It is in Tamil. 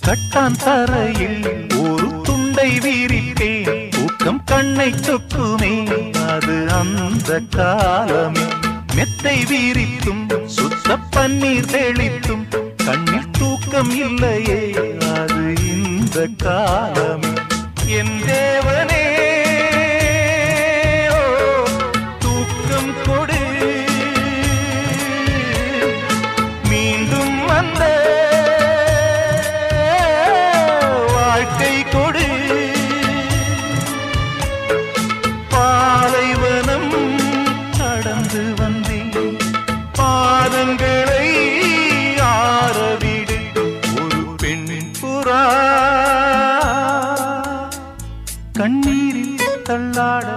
கட்டான் தரையில் ஒரு துண்டை வீரிப்பேன் தூக்கம் கண்ணை சொக்குமே அது அந்த காலமே மெத்தை வீரித்தும் சுத்த பன்னீர் தெளித்தும் கண்ணில் தூக்கம் இல்லையே அது இந்த காலமே என் தேவனே தூக்கம் கொடு மீண்டும் வந்த வாழ்க்கை கொடு பாலைவனம் கடந்து வந்தேன் பாதங்களை ஆரவிடு ஒரு பெண் புறா கண்ணீரில் தள்ளாட